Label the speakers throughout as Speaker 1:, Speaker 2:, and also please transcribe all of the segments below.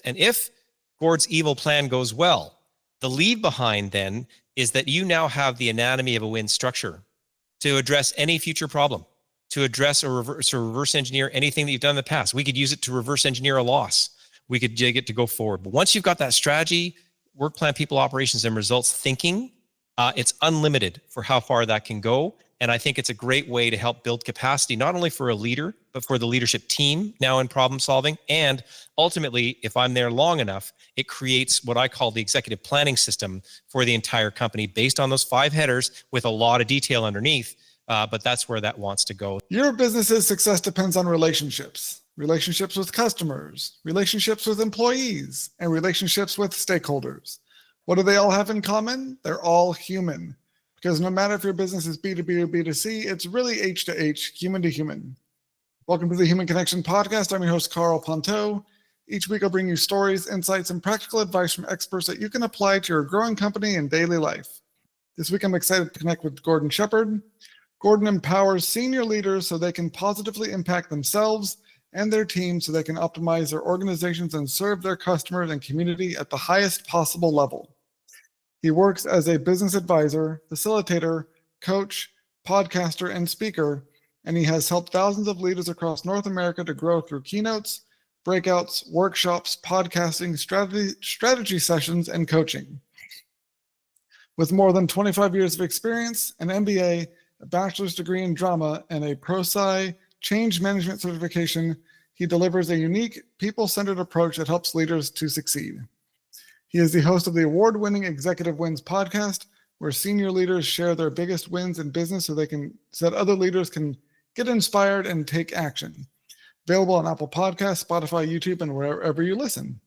Speaker 1: And if Gord's evil plan goes well, the leave behind then is that you now have the anatomy of a win structure to address any future problem, to address or reverse engineer anything that you've done in the past. We could use it to reverse engineer a loss. We could get to go forward. But once you've got that strategy, work plan, people, operations, and results thinking, it's unlimited for how far that can go. And I think it's a great way to help build capacity, not only for a leader, but for the leadership team now in problem solving. And ultimately, if I'm there long enough, it creates what I call the executive planning system for the entire company based on those 5 headers with a lot of detail underneath. But that's where that wants to go.
Speaker 2: Your business's success depends on relationships. Relationships with customers, relationships with employees, and relationships with stakeholders. What do they all have in common? They're all human. Because no matter if your business is B2B or B2C, it's really H to H, human to human. Welcome to the Human Connection Podcast. I'm your host, Carl Ponto. Each week I'll bring you stories, insights, and practical advice from experts that you can apply to your growing company and daily life. This week I'm excited to connect with Gordon Sheppard. Gordon empowers senior leaders so they can positively impact themselves and their team so they can optimize their organizations and serve their customers and community at the highest possible level. He works as a business advisor, facilitator, coach, podcaster, and speaker, and he has helped thousands of leaders across North America to grow through keynotes, breakouts, workshops, podcasting, strategy sessions, and coaching. With more than 25 years of experience, an MBA, a bachelor's degree in drama, and a ProSci change management certification, he delivers a unique, people-centered approach that helps leaders to succeed. He is the host of the award-winning Executive Wins podcast, where senior leaders share their biggest wins in business so that other leaders can get inspired and take action. Available on Apple Podcasts, Spotify, YouTube, and wherever you listen.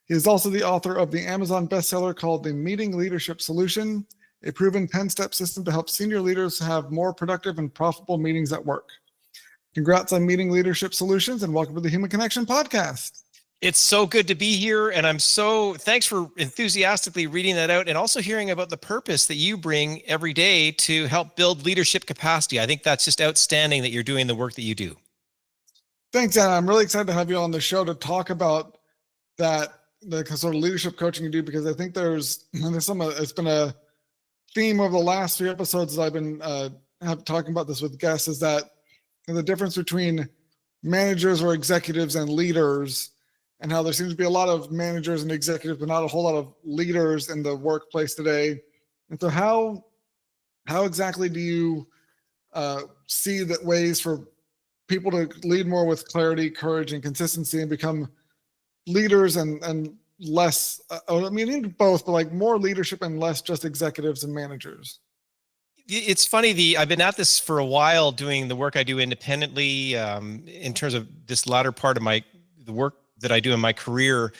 Speaker 2: He is also the author of the Amazon bestseller called The Meeting Leadership Solution, a proven 10-step system to help senior leaders have more productive and profitable meetings at work. Congrats on Meeting Leadership Solutions, and welcome to the Human Connection Podcast.
Speaker 1: It's so good to be here, and thanks for enthusiastically reading that out and also hearing about the purpose that you bring every day to help build leadership capacity. I think that's just outstanding that you're doing the work that you do.
Speaker 2: Thanks, Anna. I'm really excited to have you on the show to talk about that, the sort of leadership coaching you do, because I think it's been a theme over the last 3 episodes that I've been talking about this with guests, is that the difference between managers or executives and leaders, and how there seems to be a lot of managers and executives, but not a whole lot of leaders in the workplace today. And so how exactly do you see that ways for people to lead more with clarity, courage, and consistency and become leaders and less, both, but like more leadership and less just executives and managers?
Speaker 1: It's funny, I've been at this for a while doing the work I do independently in terms of this latter part of the work that I do in my career.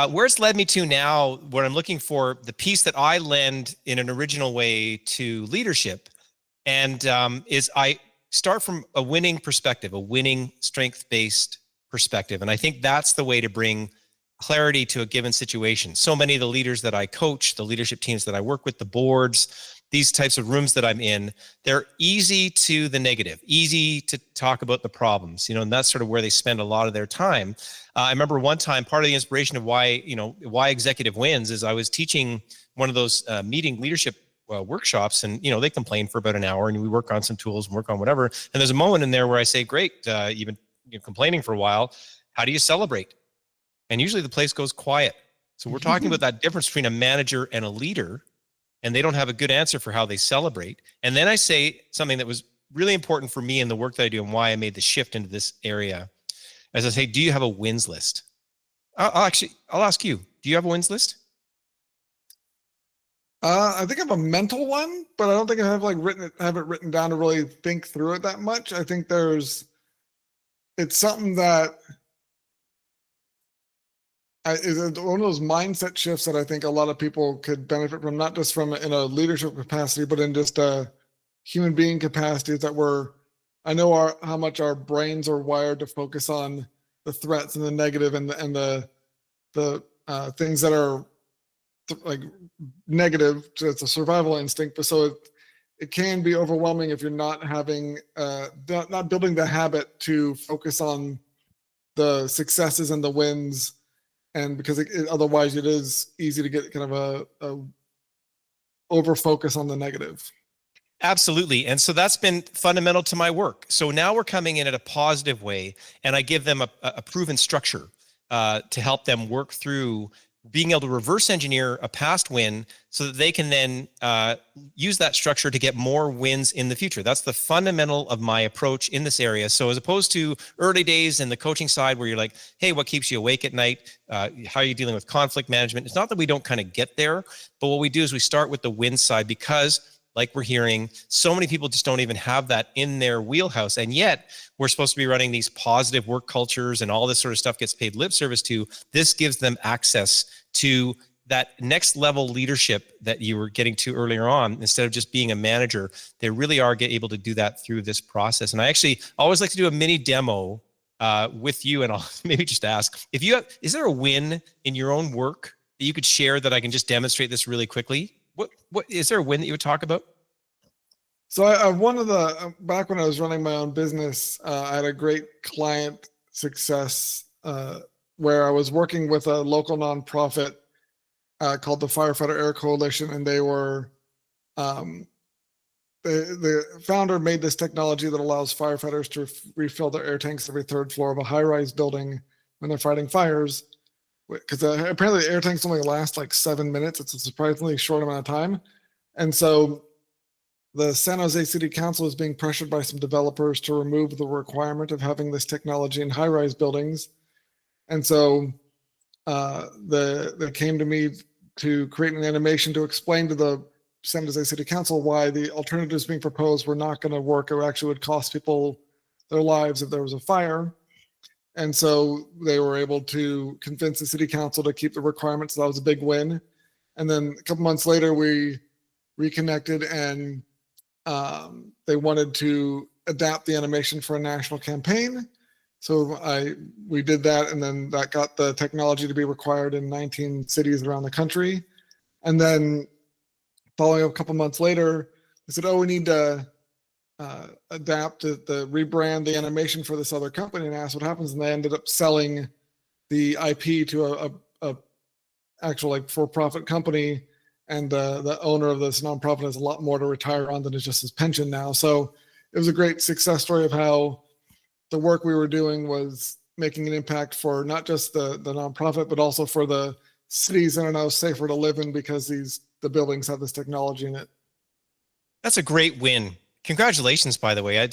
Speaker 1: Where it's led me to now, what I'm looking for, the piece that I lend in an original way to leadership, and is I start from a winning perspective, a winning strength-based perspective. And I think that's the way to bring clarity to a given situation. So many of the leaders that I coach, the leadership teams that I work with, the boards, these types of rooms that I'm in, they're easy to the negative, easy to talk about the problems, and that's sort of where they spend a lot of their time. I remember one time, part of the inspiration of why Executive Wins is I was teaching one of those meeting leadership workshops, and, they complain for about an hour and we work on some tools and work on whatever. And there's a moment in there where I say, great, you've been complaining for a while. How do you celebrate? And usually the place goes quiet. So we're talking about that difference between a manager and a leader, and they don't have a good answer for how they celebrate. And then I say something that was really important for me in the work that I do and why I made the shift into this area. As I say, do you have a wins list? I'll ask you, do you have a wins list?
Speaker 2: I think I have a mental one, but I don't think I have it written down to really think through it that much. I think it's something that is one of those mindset shifts that I think a lot of people could benefit from, not just from in a leadership capacity, but in just a human being capacity. I know how much our brains are wired to focus on the threats and the negative and the things that are like negative. So it's a survival instinct, but so it can be overwhelming if you're not not building the habit to focus on the successes and the wins And because otherwise it is easy to get kind of a over focus on the negative.
Speaker 1: Absolutely. And so that's been fundamental to my work. So now we're coming in at a positive way, and I give them a proven structure to help them work through being able to reverse engineer a past win so that they can then use that structure to get more wins in the future. That's the fundamental of my approach in this area. So as opposed to early days in the coaching side where you're like, hey, what keeps you awake at night? How are you dealing with conflict management? It's not that we don't kind of get there, but what we do is we start with the win side because, like we're hearing, so many people just don't even have that in their wheelhouse. And yet we're supposed to be running these positive work cultures and all this sort of stuff gets paid lip service to. This gives them access to that next level leadership that you were getting to earlier on. Instead of just being a manager, they really are able to do that through this process. And I actually always like to do a mini demo with you, and I'll maybe just ask if you have, is there a win in your own work that you could share that I can just demonstrate this really quickly? What is there a win that you would talk about?
Speaker 2: So one of the, back when I was running my own business, I had a great client success where I was working with a local nonprofit called the Firefighter Air Coalition, and they were, the founder made this technology that allows firefighters to refill their air tanks every third floor of a high-rise building when they're fighting fires. Because apparently air tanks only last like 7 minutes. It's a surprisingly short amount of time. And so the San Jose City Council is being pressured by some developers to remove the requirement of having this technology in high-rise buildings. And so they came to me to create an animation to explain to the San Jose City Council why the alternatives being proposed were not going to work or actually would cost people their lives if there was a fire. And so they were able to convince the city council to keep the requirements. So that was a big win. And then a couple months later, we reconnected, and they wanted to adapt the animation for a national campaign. So we did that, and then that got the technology to be required in 19 cities around the country. And then following up a couple months later, they said, oh, we need to adapt the rebrand the animation for this other company, and asked what happens. And they ended up selling the IP to a actual like for-profit company, and the owner of this nonprofit has a lot more to retire on than is just his pension now. So it was a great success story of how the work we were doing was making an impact for not just the nonprofit, but also for the cities that are now safer to live in because the buildings have this technology in it.
Speaker 1: That's a great win. Congratulations, by the way. I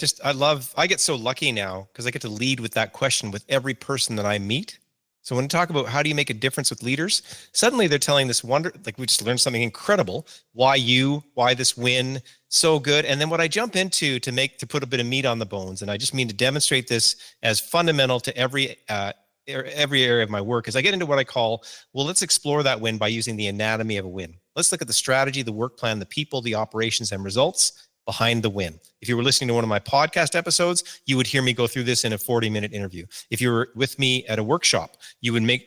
Speaker 1: get so lucky now because I get to lead with that question with every person that I meet. So when we talk about how do you make a difference with leaders, suddenly they're telling this like we just learned something incredible. Why this win, so good. And then what I jump into to put a bit of meat on the bones, and I just mean to demonstrate this as fundamental to every area of my work, is I get into what I call, well, let's explore that win by using the anatomy of a win. Let's look at the strategy, the work plan, the people, the operations and results behind the win. If you were listening to one of my podcast episodes, you would hear me go through this in a 40-minute interview. If you were with me at a workshop,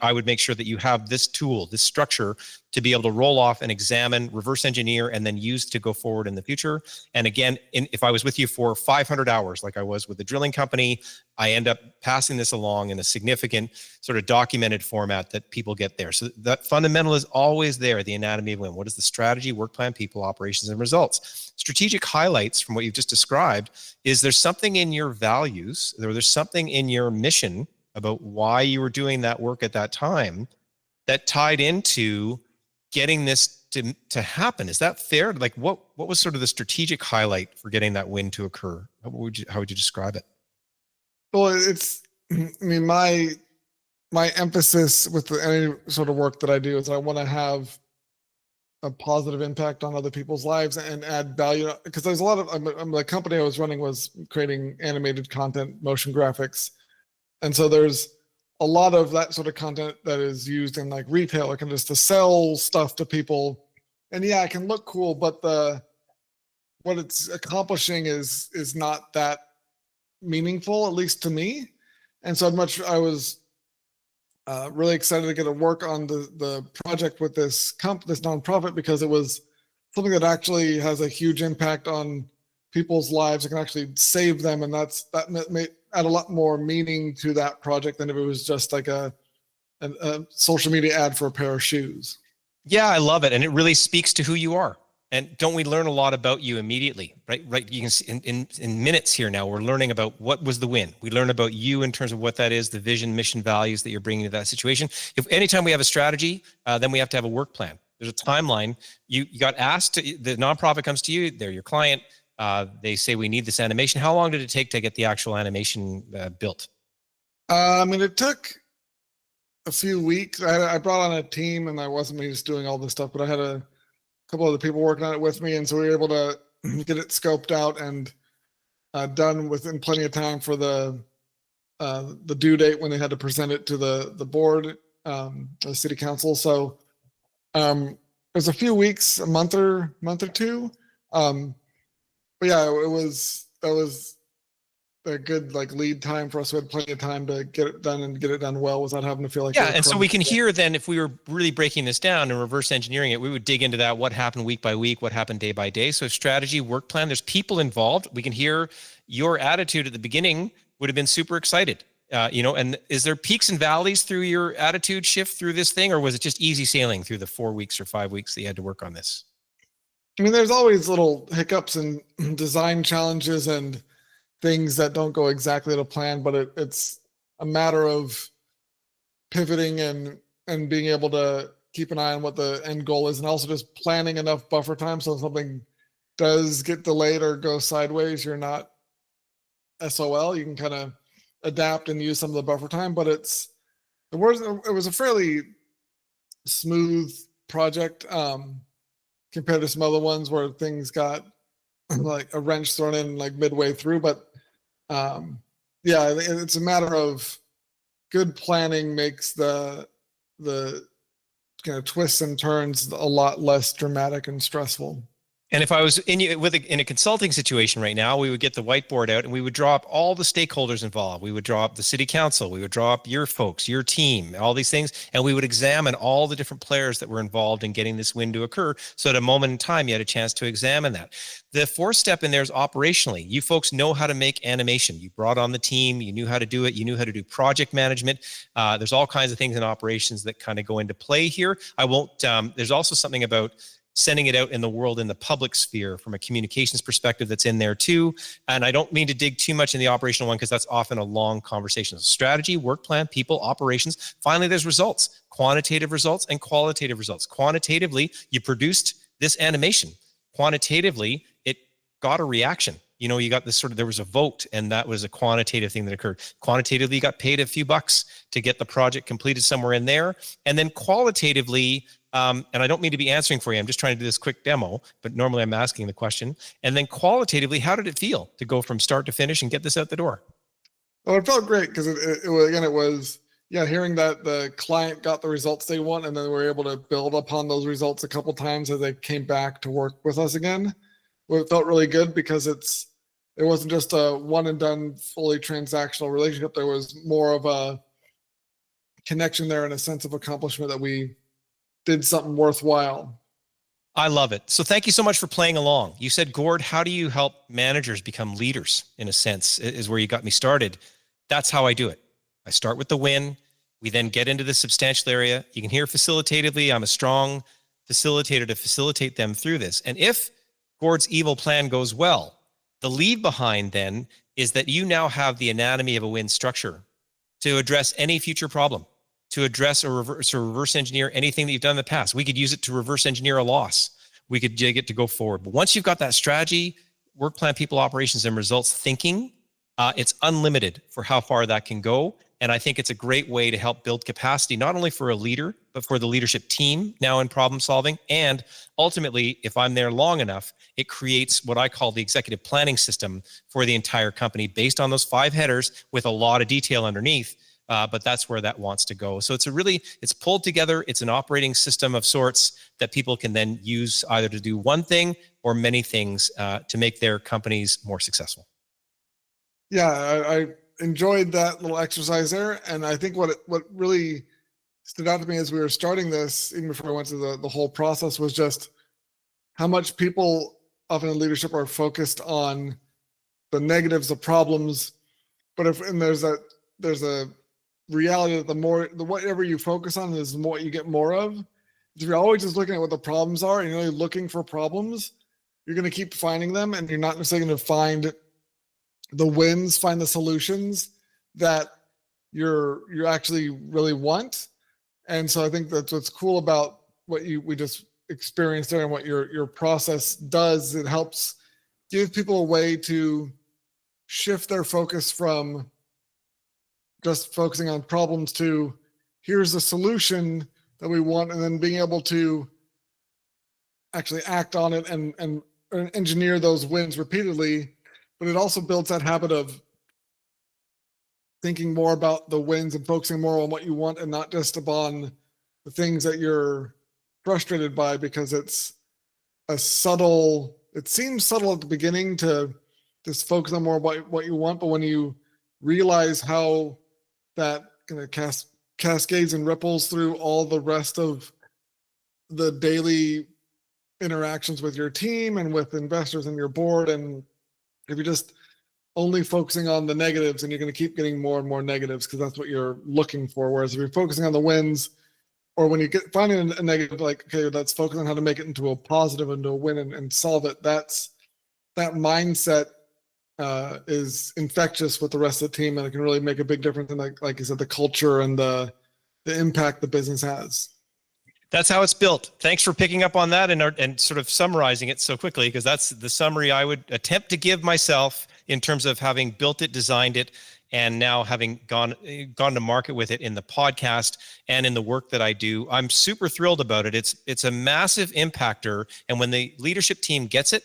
Speaker 1: I would make sure that you have this tool, this structure to be able to roll off and examine, reverse engineer, and then use to go forward in the future. And again, if I was with you for 500 hours, like I was with the drilling company, I end up passing this along in a significant sort of documented format that people get there. So that fundamental is always there, the anatomy of win. What is the strategy, work plan, people, operations, and results? Strategic highlights from what you've just described is there's something in your values, or there's something in your mission about why you were doing that work at that time that tied into getting this to happen. Is that fair? Like what was sort of the strategic highlight for getting that win to occur? How would you describe it?
Speaker 2: Well, my emphasis with any sort of work that I do is I want to have a positive impact on other people's lives and add value, because there's a lot of the company I was running was creating animated content, motion graphics. And so there's a lot of that sort of content that is used in like retail, like just to sell stuff to people. And yeah, it can look cool, but what it's accomplishing is not that meaningful, at least to me. And so I was really excited to get to work on the project with this nonprofit, because it was something that actually has a huge impact on people's lives. It can actually save them, and that may add a lot more meaning to that project than if it was just like a a social media ad for a pair of shoes.
Speaker 1: Yeah, I love it. And it really speaks to who you are. And don't we learn a lot about you immediately, right? Right. You can see in minutes here now, we're learning about what was the win. We learn about you in terms of what that is, the vision, mission, values that you're bringing to that situation. If anytime we have a strategy, then we have to have a work plan. There's a timeline. You got asked, the nonprofit comes to you, they're your client. They say, we need this animation. How long did it take to get the actual animation built?
Speaker 2: I mean, it took a few weeks. I brought on a team, and I wasn't me just doing all this stuff, but I had a couple of the people working on it with me, and so we were able to get it scoped out and done within plenty of time for the due date when they had to present it to the board, the city council. So it was a few weeks, a month or two. But yeah, that was a good like lead time for us. We had plenty of time to get it done and get it done well without having to feel like.
Speaker 1: Yeah, and so we can hear then, if we were really breaking this down and reverse engineering it, we would dig into that, what happened week by week, what happened day by day. So strategy, work plan, there's people involved. We can hear your attitude at the beginning would have been super excited. And is there peaks and valleys through your attitude shift through this thing, or was it just easy sailing through the 4 weeks or 5 weeks that you had to work on this?
Speaker 2: I mean, there's always little hiccups and design challenges and things that don't go exactly to plan, but it's a matter of pivoting and being able to keep an eye on what the end goal is, and also just planning enough buffer time so if something does get delayed or go sideways, you're not SOL. You can kind of adapt and use some of the buffer time, but it was a fairly smooth project compared to some other ones where things got like a wrench thrown in like midway through. But yeah, it's a matter of good planning makes the kind of twists and turns a lot less dramatic and stressful.
Speaker 1: And if I was in a consulting situation right now, we would get the whiteboard out and we would draw up all the stakeholders involved. We would draw up the city council. We would draw up your folks, your team, all these things. And we would examine all the different players that were involved in getting this win to occur. So at a moment in time, you had a chance to examine that. The fourth step in there is operationally. You folks know how to make animation. You brought on the team. You knew how to do it. You knew how to do project management. There's all kinds of things in operations that kind of go into play here. There's also something about sending it out in the world in the public sphere from a communications perspective that's in there too. And I don't mean to dig too much in the operational one because that's often a long conversation. Strategy, work plan, people, operations. Finally, there's results, quantitative results and qualitative results. Quantitatively, you produced this animation. Quantitatively, it got a reaction. You got this there was a vote, and that was a quantitative thing that occurred. Quantitatively, you got paid a few bucks to get the project completed somewhere in there. And then qualitatively, and I don't mean to be answering for you, I'm just trying to do this quick demo, but normally I'm asking the question. And then qualitatively, how did it feel to go from start to finish and get this out the door?
Speaker 2: Well, it felt great because it was hearing that the client got the results they want, and then we were able to build upon those results a couple times as they came back to work with us again. Well, it felt really good because it wasn't just a one and done fully transactional relationship. There was more of a connection there and a sense of accomplishment that we did something worthwhile.
Speaker 1: I love it. So thank you so much for playing along. You said, Gord, how do you help managers become leaders, in a sense, is where you got me started. That's how I do it. I start with the win. We then get into the substantial area. You can hear facilitatively, I'm a strong facilitator to facilitate them through this. And if Gord's evil plan goes well, the lead behind then is that you now have the anatomy of a win structure to address any future problem, to address or reverse engineer anything that you've done in the past. We could use it to reverse engineer a loss. We could get to go forward. But once you've got that strategy, work plan, people, operations, and results thinking, it's unlimited for how far that can go. And I think it's a great way to help build capacity, not only for a leader, but for the leadership team now in problem solving. And ultimately, if I'm there long enough, it creates what I call the executive planning system for the entire company based on those 5 headers with a lot of detail underneath. But that's where that wants to go. So it's pulled together. It's an operating system of sorts that people can then use either to do one thing or many things to make their companies more successful.
Speaker 2: Yeah, I enjoyed that little exercise there. And I think what really stood out to me as we were starting this, even before I went to the whole process, was just how much people often in leadership are focused on the negatives, the problems. But there's a reality that whatever you focus on is what you get more of. If you're always just looking at what the problems are and you're only looking for problems, you're going to keep finding them, and you're not necessarily going to find the wins, find the solutions that you actually really want. And so I think that's what's cool about what we just experienced there, and what your process does. It helps give people a way to shift their focus from just focusing on problems to here's the solution that we want, and then being able to actually act on it and engineer those wins repeatedly. But it also builds that habit of thinking more about the wins and focusing more on what you want, and not just upon the things that you're frustrated by, because it seems subtle at the beginning to just focus on more about what you want. But when you realize how that kind of cascades and ripples through all the rest of the daily interactions with your team and with investors and your board, and if you're just only focusing on the negatives, and you're going to keep getting more and more negatives because that's what you're looking for. Whereas if you're focusing on the wins, or when you get finding a negative, like, okay, let's focus on how to make it into a positive, into a win, and solve it. That mindset is infectious with the rest of the team, and it can really make a big difference in, like you said, the culture and the impact the business has.
Speaker 1: That's how it's built. Thanks for picking up on that and sort of summarizing it so quickly, because that's the summary I would attempt to give myself in terms of having built it, designed it, and now having gone to market with it in the podcast and in the work that I do. I'm super thrilled about it. It's a massive impactor, and when the leadership team gets it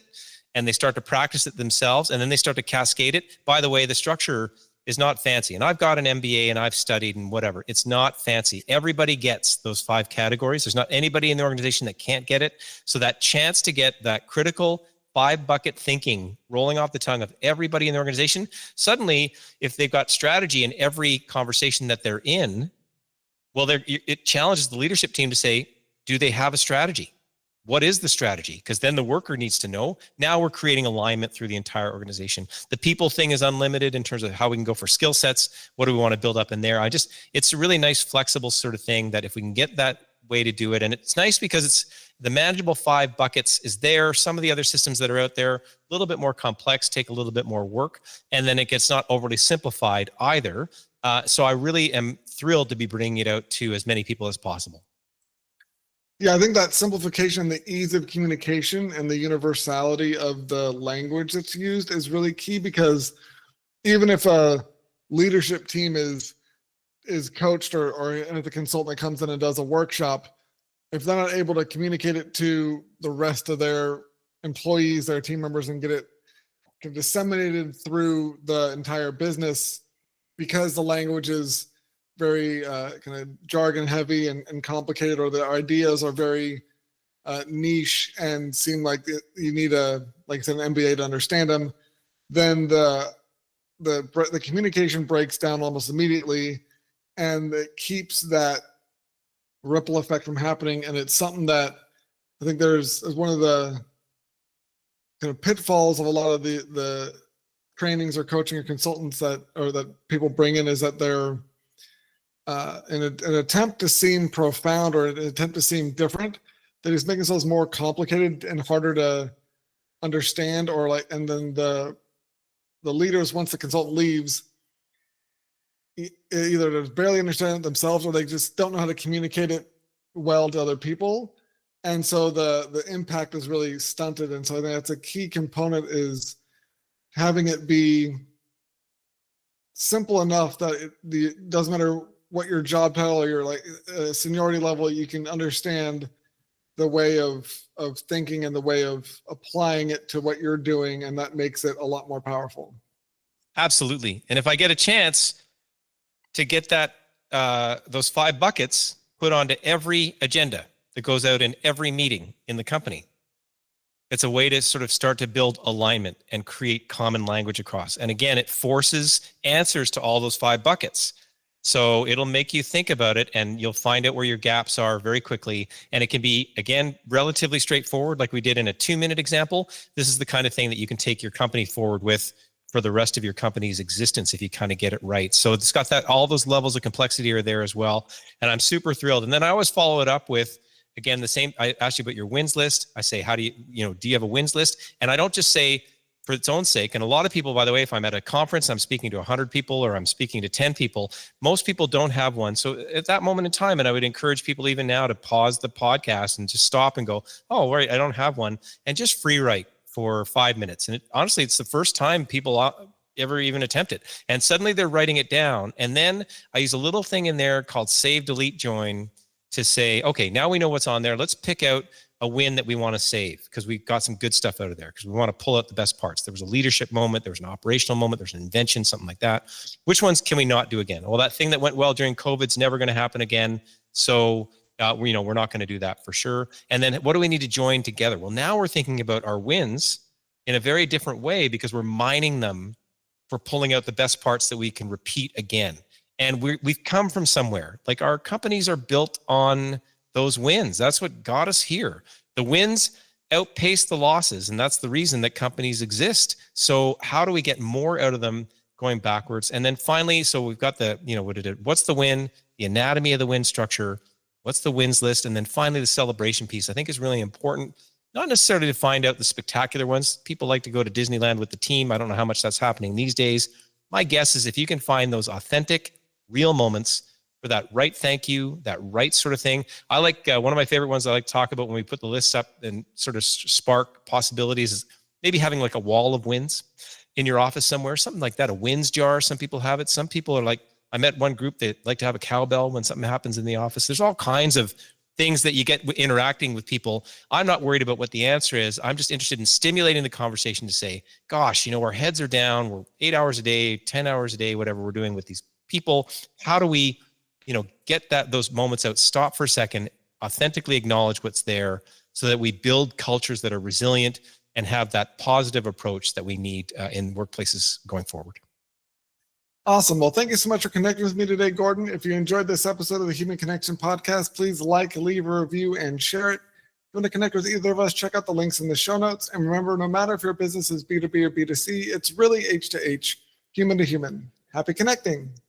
Speaker 1: and they start to practice it themselves, and then they start to cascade it. By the way, the structure is not fancy. And I've got an MBA and I've studied and whatever. It's not fancy. Everybody gets those 5 categories. There's not anybody in the organization that can't get it. So that chance to get that critical 5-bucket thinking rolling off the tongue of everybody in the organization, suddenly, if they've got strategy in every conversation that they're in, well, it challenges the leadership team to say, do they have a strategy? What is the strategy? Because then the worker needs to know. Now we're creating alignment through the entire organization. The people thing is unlimited in terms of how we can go for skill sets. What do we want to build up in there? It's a really nice, flexible sort of thing that if we can get that way to do it, and it's nice because it's the manageable 5 buckets is there. Some of the other systems that are out there, a little bit more complex, take a little bit more work, and then it gets not overly simplified either. So I really am thrilled to be bringing it out to as many people as possible.
Speaker 2: Yeah, I think that simplification, the ease of communication, and the universality of the language that's used is really key, because even if a leadership team is coached or if a consultant comes in and does a workshop, if they're not able to communicate it to the rest of their employees, their team members, and get it disseminated through the entire business, because the language is very kind of jargon heavy and complicated, or the ideas are very niche and seem like you need like I said, an MBA to understand them, then the communication breaks down almost immediately, and it keeps that ripple effect from happening. And it's something that I think there's one of the kind of pitfalls of a lot of the trainings or coaching or consultants that people bring in, is that they're in an attempt to seem profound, or an attempt to seem different, that is making themselves more complicated and harder to understand, and then the leaders, once the consultant leaves, either they barely understand it themselves, or they just don't know how to communicate it well to other people. And so the impact is really stunted. And so I think that's a key component, is having it be simple enough that it doesn't matter what your job title or your seniority level, you can understand the way of thinking and the way of applying it to what you're doing. And that makes it a lot more powerful.
Speaker 1: Absolutely. And if I get a chance to get that those 5 buckets put onto every agenda that goes out in every meeting in the company, it's a way to sort of start to build alignment and create common language across. And again, it forces answers to all those 5 buckets. So it'll make you think about it, and you'll find out where your gaps are very quickly. And it can be, again, relatively straightforward, like we did in a 2-minute example. This is the kind of thing that you can take your company forward with for the rest of your company's existence if you kind of get it right. So it's got that, all those levels of complexity are there as well. And I'm super thrilled. And then I always follow it up with, again, the same, I ask you about your wins list. I say, how do do you have a wins list? And I don't just say for its own sake. And a lot of people, by the way, if I'm at a conference, I'm speaking to 100 people or I'm speaking to 10 people, most people don't have one. So at that moment in time, and I would encourage people even now to pause the podcast and just stop and go, oh, right, I don't have one, and just free write for 5 minutes. And honestly, it's the first time people ever even attempt it. And suddenly they're writing it down. And then I use a little thing in there called save, delete, join to say, okay, now we know what's on there. Let's pick out a win that we want to save because we've got some good stuff out of there because we want to pull out the best parts. There was a leadership moment. There was an operational moment. There's an invention, something like that. Which ones can we not do again? Well, that thing that went well during COVID's never going to happen again. So, we're not going to do that for sure. And then what do we need to join together? Well, now we're thinking about our wins in a very different way because we're mining them for pulling out the best parts that we can repeat again. And we've come from somewhere. Like our companies are built on those wins. That's what got us here. The wins outpace the losses, and that's the reason that companies exist. So how do we get more out of them going backwards? And then finally, so we've got the, what's the win, the anatomy of the win structure, what's the wins list, and then finally the celebration piece I think is really important. Not necessarily to find out the spectacular ones. People like to go to Disneyland with the team. I don't know how much that's happening these days. My guess is if you can find those authentic, real moments for that right thank you, that right sort of thing. I like, one of my favorite ones I like to talk about when we put the lists up and sort of spark possibilities is maybe having like a wall of wins in your office somewhere, something like that, a wins jar. Some people have it. Some people are like, I met one group that like to have a cowbell when something happens in the office. There's all kinds of things that you get interacting with people. I'm not worried about what the answer is. I'm just interested in stimulating the conversation to say, gosh, our heads are down. We're 8 hours a day, 10 hours a day, whatever we're doing with these people. How do we, get those moments out, stop for a second, authentically acknowledge what's there so that we build cultures that are resilient and have that positive approach that we need in workplaces going forward.
Speaker 2: Awesome. Well, thank you so much for connecting with me today, Gordon. If you enjoyed this episode of the Human Connection Podcast, please like, leave a review, and share it. If you want to connect with either of us, check out the links in the show notes. And remember, no matter if your business is B2B or B2C, it's really H to H, human to human. Happy connecting.